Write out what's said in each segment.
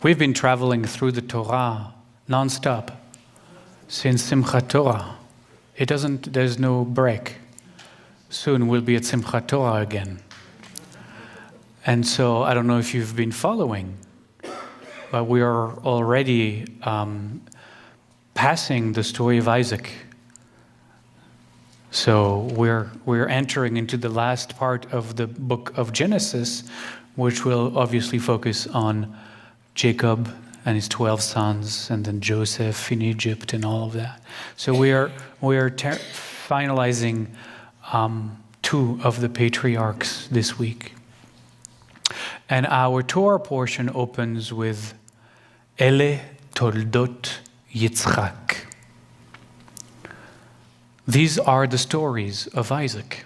We've been traveling through the Torah nonstop since Simchat Torah. There's no break. Soon we'll be at Simchat Torah again. And so I don't know if you've been following, but we are already passing the story of Isaac. So we're entering into the last part of the book of Genesis, which will obviously focus on Jacob and his 12 sons, and then Joseph in Egypt and all of that. So we are finalizing 2 of the patriarchs this week. And our Torah portion opens with Ele Toldot Yitzchak. These are the stories of Isaac.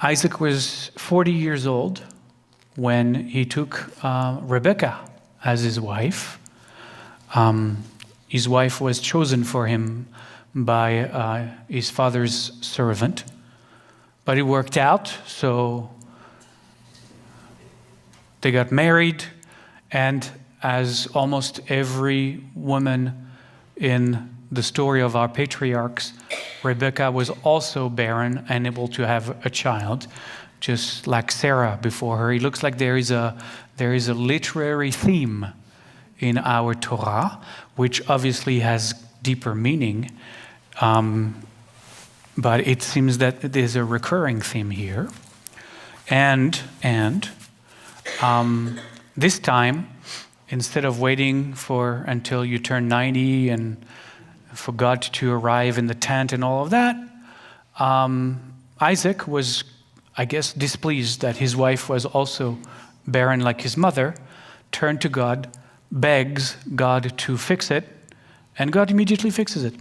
Isaac was 40 years old when he took Rebekah as his wife. His wife was chosen for him by his father's servant, but it worked out, so they got married, and as almost every woman in the story of our patriarchs, Rebekah was also barren, unable to have a child, just like Sarah before her. It looks like there is a literary theme in our Torah, which obviously has deeper meaning, but it seems that there's a recurring theme here. And this time, instead of waiting until you turn 90 and for God to arrive in the tent and all of that, Isaac was, I guess, displeased that his wife was also barren like his mother, turned to God, begs God to fix it, and God immediately fixes it.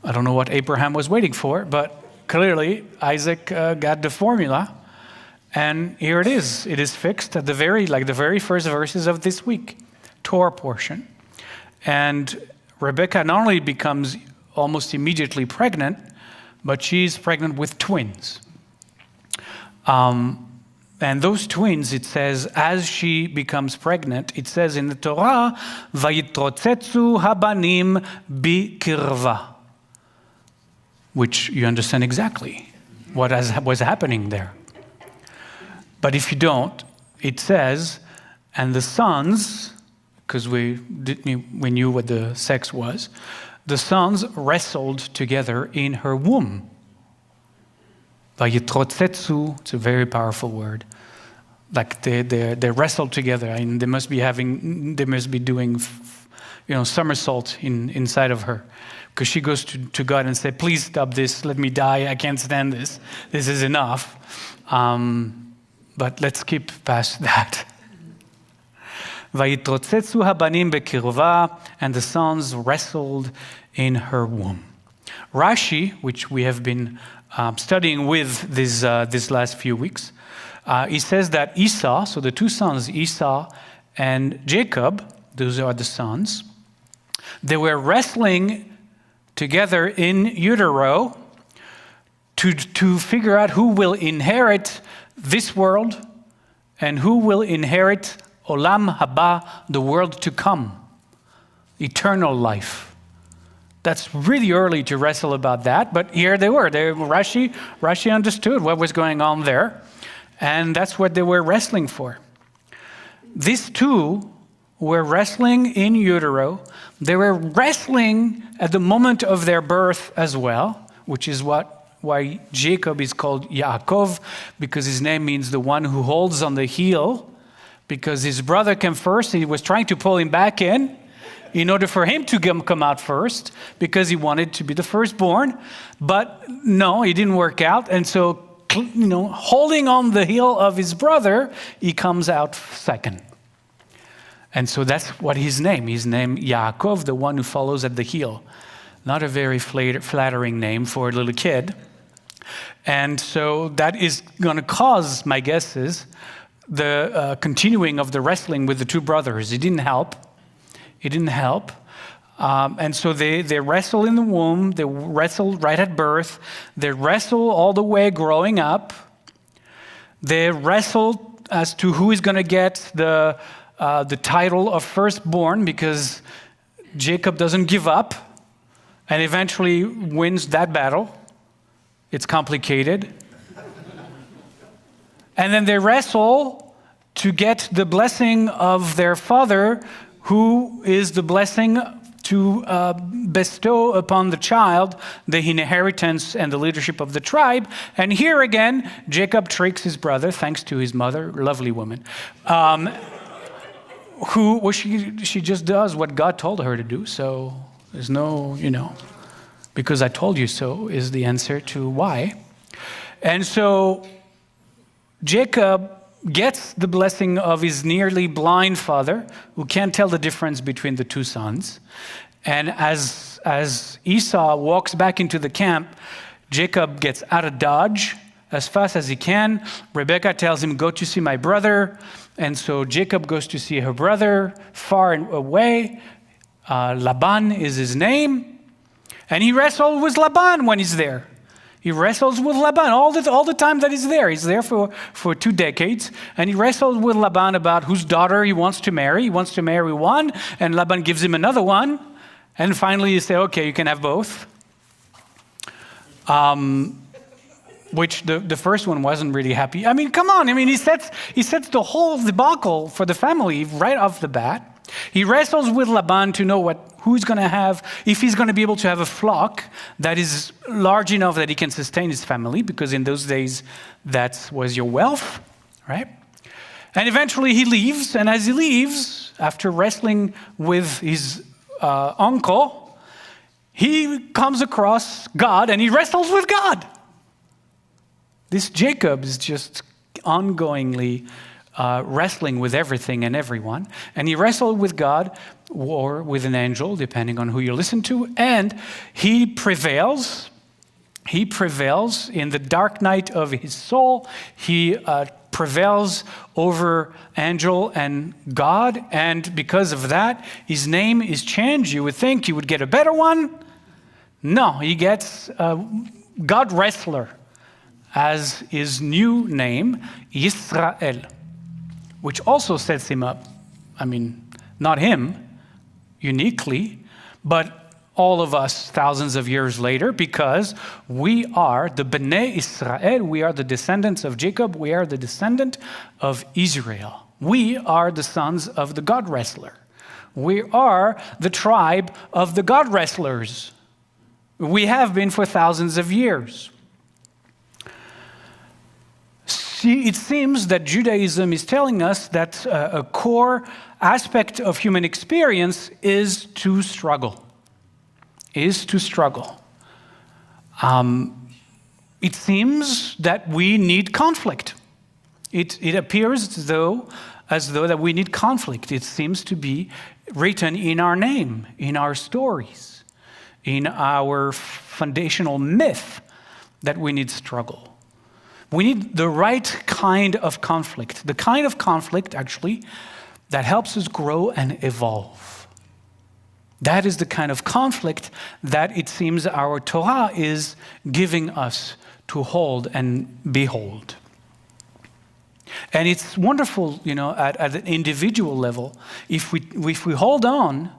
I don't know what Abraham was waiting for, but clearly Isaac got the formula, and here it is. It is fixed at the very first verses of this week, Torah portion. And Rebekah not only becomes almost immediately pregnant, but she's pregnant with twins. And those twins, it says, as she becomes pregnant, it says in the Torah, "Vayitrotzetzu habanim bikirva," which you understand exactly what was happening there. But if you don't, it says, and the sons, because we knew what the sex was, the sons wrestled together in her womb. Vayitrotzetzu, it's a very powerful word. Like they wrestled together. I mean, they must be doing, somersault inside of her, because she goes to God and says, "Please stop this. Let me die. I can't stand this. This is enough." But let's skip past that. Vayitrotzetzu habanim bekirva, and the sons wrestled in her womb. Rashi, which we have been studying with this last few weeks, he says that Esau, so the 2 sons, Esau and Jacob, those are the sons, they were wrestling together in utero to figure out who will inherit this world and who will inherit Olam Haba, the world to come, eternal life. That's really early to wrestle about that, but here they were. Rashi understood what was going on there, and that's what they were wrestling for. These 2 were wrestling in utero. They were wrestling at the moment of their birth as well, which is why Jacob is called Yaakov, because his name means the one who holds on the heel, because his brother came first. He was trying to pull him back in order for him to come out first, because he wanted to be the firstborn. But no, it didn't work out. And so, holding on the heel of his brother, he comes out second. And so that's what his name Yaakov, the one who follows at the heel. Not a very flattering name for a little kid. And so that is going to cause, my guess is, the continuing of the wrestling with the 2 brothers. It didn't help. And so they wrestle in the womb. They wrestle right at birth. They wrestle all the way growing up. They wrestle as to who is going to get the title of firstborn, because Jacob doesn't give up and eventually wins that battle. It's complicated. And then they wrestle to get the blessing of their father, who is the blessing to bestow upon the child the inheritance and the leadership of the tribe. And here again, Jacob tricks his brother, thanks to his mother, lovely woman, she just does what God told her to do. So there's no, because I told you so is the answer to why. And so Jacob gets the blessing of his nearly blind father, who can't tell the difference between the two sons. And as Esau walks back into the camp, Jacob gets out of Dodge as fast as he can. Rebekah tells him, go to see my brother. And so Jacob goes to see her brother far and away. Laban is his name. And he wrestles with Laban when he's there. He wrestles with Laban all the time that he's there. He's there for 2 decades. And he wrestles with Laban about whose daughter he wants to marry. He wants to marry one, and Laban gives him another one. And finally you say, okay, you can have both. Which the first one wasn't really happy. I mean, come on. I mean, he sets the whole debacle for the family right off the bat. He wrestles with Laban to know who's going to have, if he's going to be able to have a flock that is large enough that he can sustain his family, because in those days, that was your wealth, right? And eventually he leaves, and as he leaves, after wrestling with his uncle, he comes across God, and he wrestles with God. This Jacob is just ongoingly wrestling with everything and everyone. And he wrestled with God or with an angel, depending on who you listen to, and he prevails. He prevails in the dark night of his soul. He prevails over angel and God, and because of that, his name is changed. You would think he would get a better one. No, he gets God Wrestler as his new name, Yisrael, which also sets him up, not him uniquely, but all of us thousands of years later, because we are the Bnei Israel, we are the descendants of Jacob, we are the descendant of Israel. We are the sons of the God Wrestler. We are the tribe of the God Wrestlers. We have been for thousands of years. See, it seems that Judaism is telling us that a core aspect of human experience is to struggle. It seems that we need conflict. It appears as though that we need conflict. It seems to be written in our name, in our stories, in our foundational myth that we need struggle. We need the right kind of conflict, the kind of conflict, actually, that helps us grow and evolve. That is the kind of conflict that it seems our Torah is giving us to hold and behold. And it's wonderful, at an individual level, if we hold on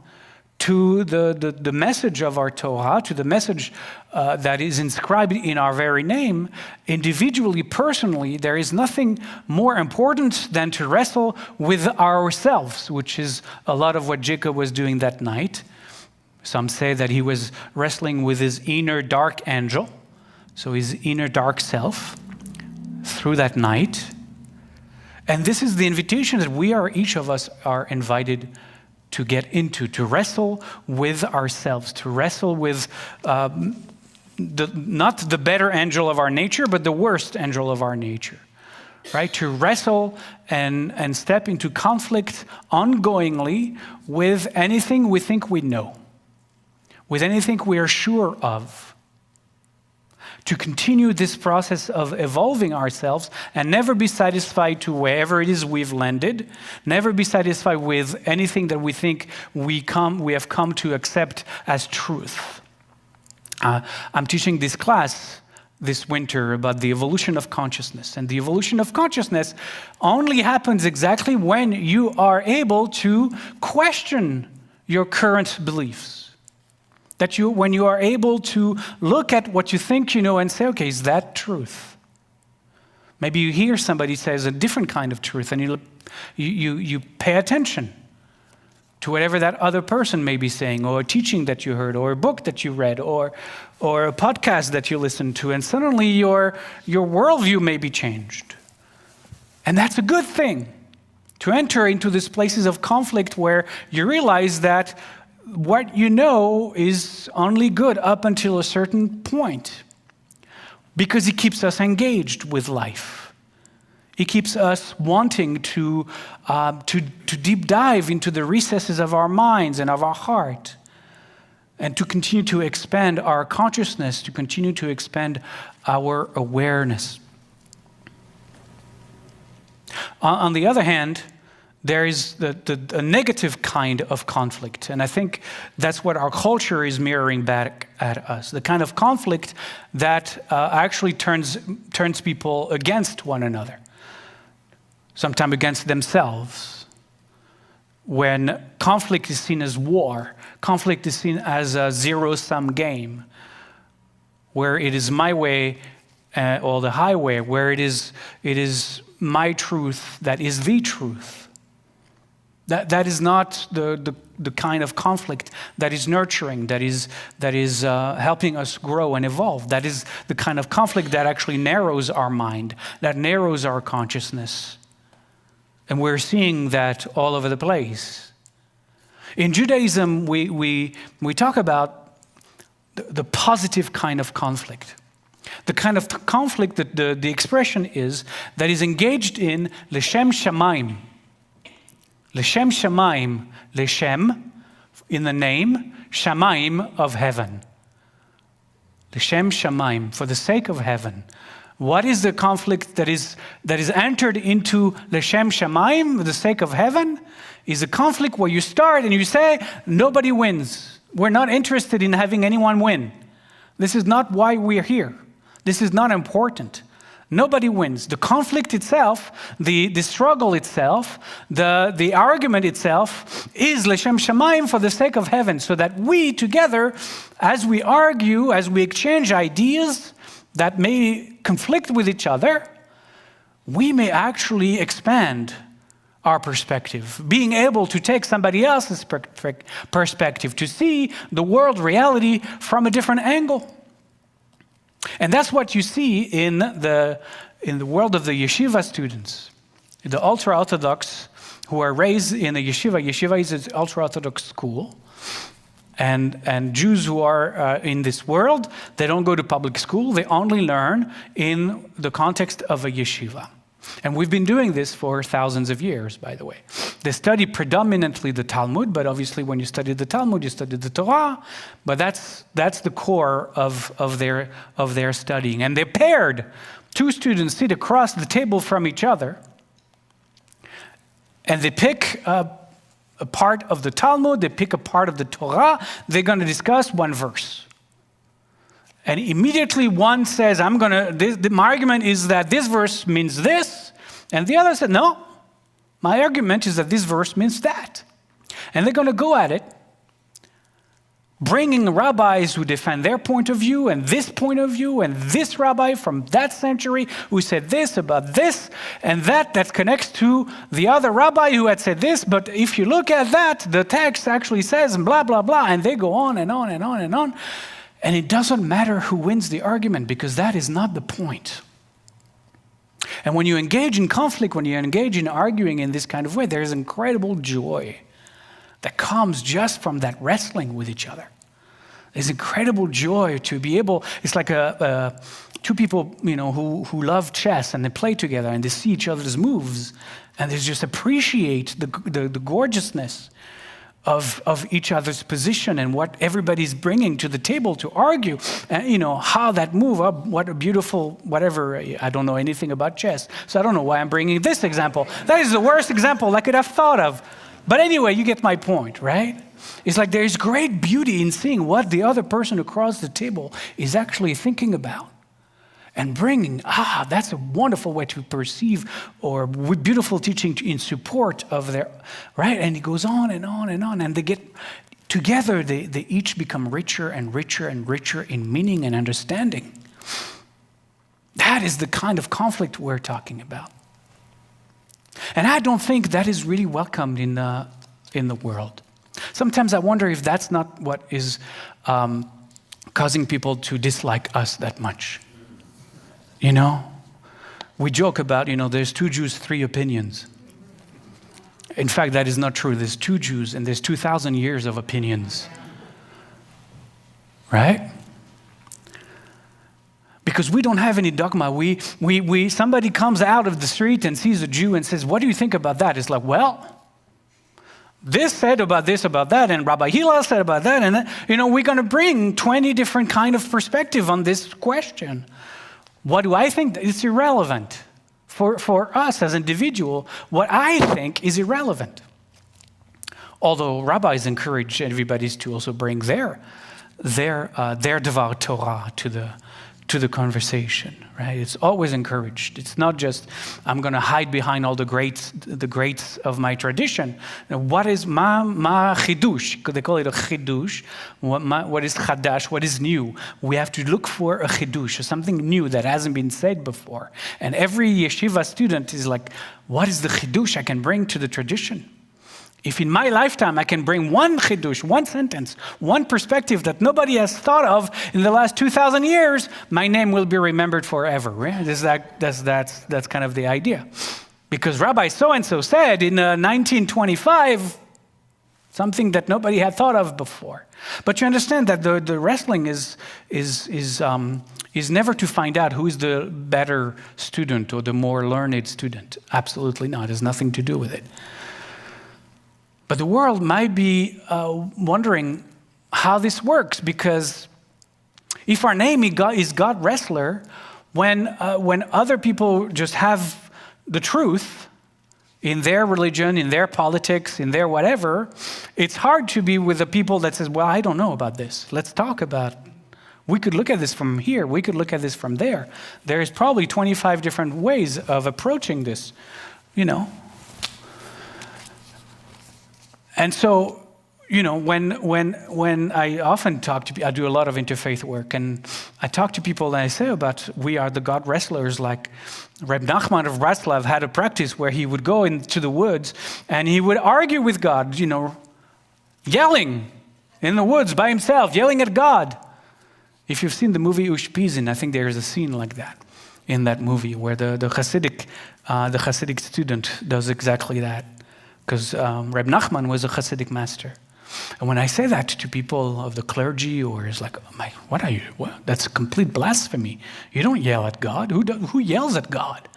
to the message of our Torah, to the message that is inscribed in our very name, individually, personally, there is nothing more important than to wrestle with ourselves, which is a lot of what Jacob was doing that night. Some say that he was wrestling with his inner dark angel, so his inner dark self, through that night. And this is the invitation that each of us are invited to get into, to wrestle with ourselves, to wrestle with not the better angel of our nature, but the worst angel of our nature, right? To wrestle and step into conflict ongoingly with anything we think we know, with anything we are sure of. To continue this process of evolving ourselves and never be satisfied to wherever it is we've landed, never be satisfied with anything that we think we have come to accept as truth. I'm teaching this class this winter about the evolution of consciousness. And the evolution of consciousness only happens exactly when you are able to question your current beliefs. When you are able to look at what you think you know and say, okay, is that truth? Maybe you hear somebody says a different kind of truth, and you pay attention to whatever that other person may be saying, or a teaching that you heard, or a book that you read, or a podcast that you listened to, and suddenly your worldview may be changed. And that's a good thing, to enter into these places of conflict where you realize that what you know is only good up until a certain point, because it keeps us engaged with life. It keeps us wanting to deep dive into the recesses of our minds and of our heart, and to continue to expand our consciousness, to continue to expand our awareness. On the other hand, there is a negative kind of conflict, and I think that's what our culture is mirroring back at us. The kind of conflict that actually turns people against one another, sometimes against themselves. When conflict is seen as war, conflict is seen as a zero-sum game, where it is my way or the highway, where it is my truth that is the truth. That is not the kind of conflict that is nurturing, that is helping us grow and evolve. That is the kind of conflict that actually narrows our mind, that narrows our consciousness. And we're seeing that all over the place. In Judaism, we talk about the positive kind of conflict. The kind of conflict that the expression is that is engaged in Leshem Shamayim. Leshem Shamayim, Leshem, in the name, Shamayim of heaven. Leshem Shamayim, for the sake of heaven. What is the conflict that is entered into Leshem Shamayim, for the sake of heaven? Is a conflict where you start and you say, nobody wins. We're not interested in having anyone win. This is not why we're here. This is not important. Nobody wins. The conflict itself, the struggle itself, the argument itself is Leshem Shamayim, for the sake of heaven, so that we together, as we argue, as we exchange ideas that may conflict with each other, we may actually expand our perspective, being able to take somebody else's perspective, to see the world reality from a different angle. And that's what you see in the world of the yeshiva students, the ultra-Orthodox who are raised in a yeshiva. Yeshiva is an ultra-Orthodox school. And Jews who are in this world, they don't go to public school. They only learn in the context of a yeshiva. And we've been doing this for thousands of years, by the way. They study predominantly the Talmud, but obviously when you study the Talmud, you study the Torah. But that's the core of their studying. And they're paired. Two students sit across the table from each other, and they pick a part of the Talmud, they pick a part of the Torah, they're going to discuss one verse. And immediately one says, my argument is that this verse means this, and the other said, no, my argument is that this verse means that. And they're going to go at it, bringing rabbis who defend their point of view, and this point of view, and this rabbi from that century who said this about this, and that connects to the other rabbi who had said this, but if you look at that, the text actually says, and blah, blah, blah, and they go on and on and on and on. And it doesn't matter who wins the argument, because that is not the point. And when you engage in conflict, when you engage in arguing in this kind of way, there is incredible joy that comes just from that wrestling with each other. There's incredible joy to be able, it's like two people, who love chess, and they play together and they see each other's moves, and they just appreciate the gorgeousness of each other's position and what everybody's bringing to the table to argue, and how that move up, what a beautiful, whatever. I don't know anything about chess, so I don't know why I'm bringing this example. That is the worst example I could have thought of. But anyway, you get my point, right? It's like there's great beauty in seeing what the other person across the table is actually thinking about. and bringing, that's a wonderful way to perceive, or with beautiful teaching in support of their, right? And it goes on and on and on, and they get together, they each become richer and richer and richer in meaning and understanding. That is the kind of conflict we're talking about. And I don't think that is really welcomed in the world. Sometimes I wonder if that's not what is causing people to dislike us that much. You know? We joke about, there's 2 Jews, 3 opinions. In fact, that is not true. There's 2 Jews and there's 2,000 years of opinions. Right? Because we don't have any dogma. Somebody comes out of the street and sees a Jew and says, what do you think about that? It's like, well, this said about this, about that, and Rabbi Hillel said about that, and then, we're going to bring 20 different kind of perspective on this question. What do I think? It's irrelevant. For us as individual, what I think is irrelevant. Although rabbis encourage everybody to also bring their Devar Torah to the conversation, right? It's always encouraged. It's not just, I'm going to hide behind all the greats of my tradition. What is ma chidush? They call it a chidush. What is chadash? What is new? We have to look for a chidush, something new that hasn't been said before. And every yeshiva student is like, what is the chidush I can bring to the tradition? If in my lifetime I can bring one chidush, one sentence, one perspective that nobody has thought of in the last 2,000 years, my name will be remembered forever. Right? That's kind of the idea. Because Rabbi so-and-so said in 1925 something that nobody had thought of before. But you understand that the wrestling is never to find out who is the better student or the more learned student. Absolutely not. It has nothing to do with it. But the world might be wondering how this works, because if our name is God Wrestler, when other people just have the truth in their religion, in their politics, in their whatever, it's hard to be with the people that says, well, I don't know about this. Let's talk about it. We could look at this from here. We could look at this from there. There is probably 25 different ways of approaching this, And so, when I often talk to people, I do a lot of interfaith work, and I talk to people and I say about we are the God wrestlers, like Reb Nachman of Bratslav had a practice where he would go into the woods and he would argue with God, yelling in the woods by himself, yelling at God. If you've seen the movie Ushpizin, I think there is a scene like that in that movie where the Hasidic student does exactly that. Because Reb Nachman was a Hasidic master. And when I say that to people of the clergy, or it's like, what are you? What? That's a complete blasphemy. You don't yell at God. Who yells at God?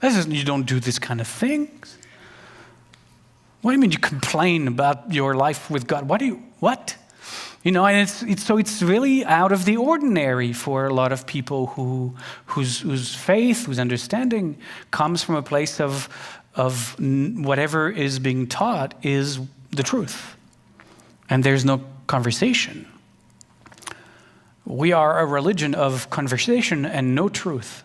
You don't do this kind of things. What do you mean you complain about your life with God? What? And it's really out of the ordinary for a lot of people whose faith, whose understanding comes from a place of whatever is being taught is the truth. And there's no conversation. We are a religion of conversation and no truth.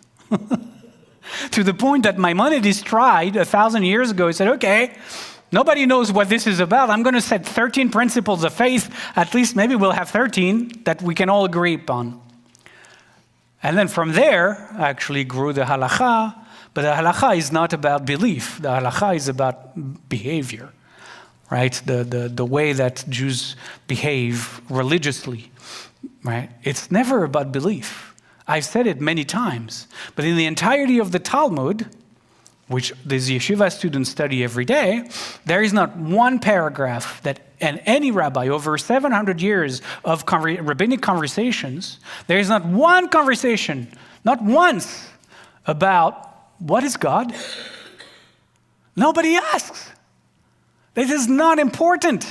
To the point that Maimonides tried 1,000 years ago. He said, okay, nobody knows what this is about. I'm going to set 13 principles of faith. At least maybe we'll have 13 that we can all agree upon. And then from there actually grew the halakha. But the halakha is not about belief. The halakha is about behavior, right? The way that Jews behave religiously, right? It's never about belief. I've said it many times. But in the entirety of the Talmud, which these yeshiva students study every day, there is not one paragraph that, and any rabbi over 700 years of rabbinic conversations, there is not one conversation, not once, about what is God? Nobody asks. This is not important.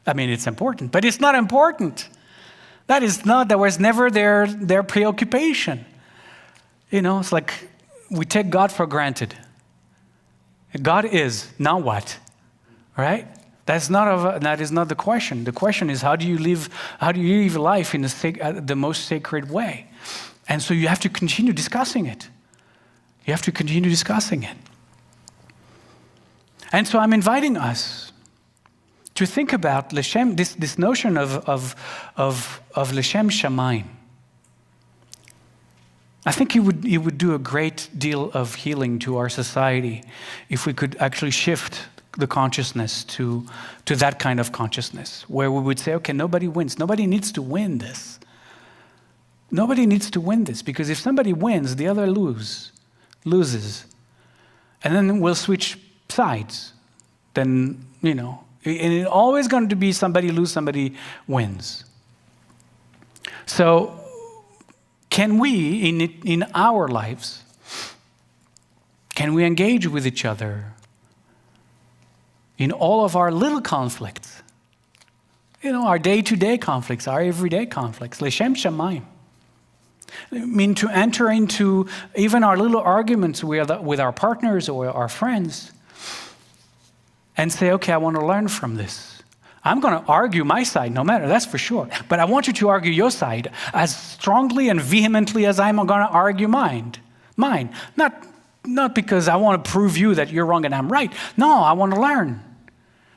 I mean, it's important, but it's not important. That was never their preoccupation. It's like we take God for granted. God is, now what? Right? That is not the question. The question is, how do you live life in the most sacred way? And so you have to continue discussing it. You have to continue discussing it. And so I'm inviting us to think about Leshem, this notion of Leshem Shamayim. I think it would do a great deal of healing to our society if we could actually shift the consciousness to that kind of consciousness, where we would say, okay, nobody wins. Nobody needs to win this. Nobody needs to win this, because if somebody wins, the other loses. And then we'll switch sides. Then, and it's always going to be somebody lose, somebody wins. So, can we, in our lives, can we engage with each other in all of our little conflicts? Our day-to-day conflicts, our everyday conflicts. Leshem Shamayim. I mean, to enter into even our little arguments with our partners or our friends and say, okay, I want to learn from this. I'm going to argue my side, no matter, that's for sure. But I want you to argue your side as strongly and vehemently as I'm going to argue mine. Not because I want to prove you that you're wrong and I'm right. No, I want to learn.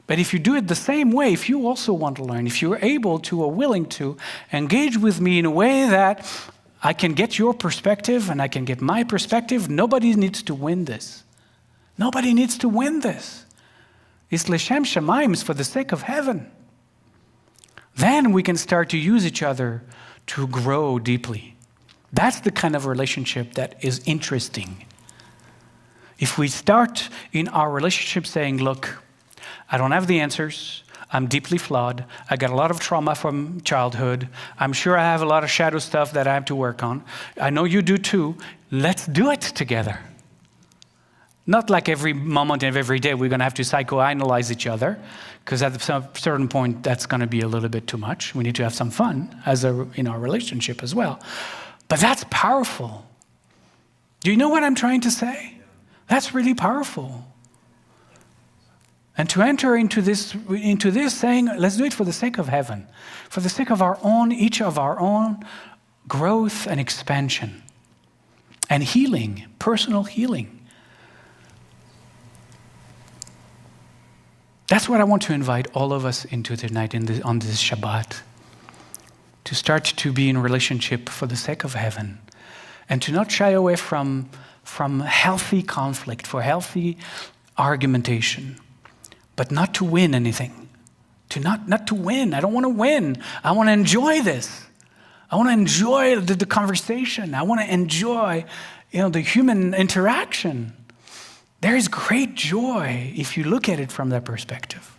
But if you do it the same way, if you also want to learn, if you're able to or willing to engage with me in a way that I can get your perspective and I can get my perspective, nobody needs to win this. Nobody needs to win this. It's Leshem Shamayim, it's for the sake of heaven. Then we can start to use each other to grow deeply. That's the kind of relationship that is interesting. If we start in our relationship saying, look, I don't have the answers. I'm deeply flawed. I got a lot of trauma from childhood. I'm sure I have a lot of shadow stuff that I have to work on. I know you do too. Let's do it together. Not like every moment of every day we're going to have to psychoanalyze each other, because at a certain point that's going to be a little bit too much. We need to have some fun in our relationship as well. But that's powerful. Do you know what I'm trying to say? That's really powerful. And to enter into this saying, let's do it for the sake of heaven, for the sake of each of our own growth and expansion and healing, personal healing. That's what I want to invite all of us into tonight on this Shabbat, to start to be in relationship for the sake of heaven and to not shy away from healthy conflict, for healthy argumentation. But not to win anything. Not to win. I don't want to win. I want to enjoy this. I want to enjoy the conversation. I want to enjoy, the human interaction. There is great joy if you look at it from that perspective.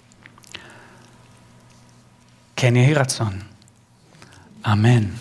Ken Yehi Ratzon. Amen.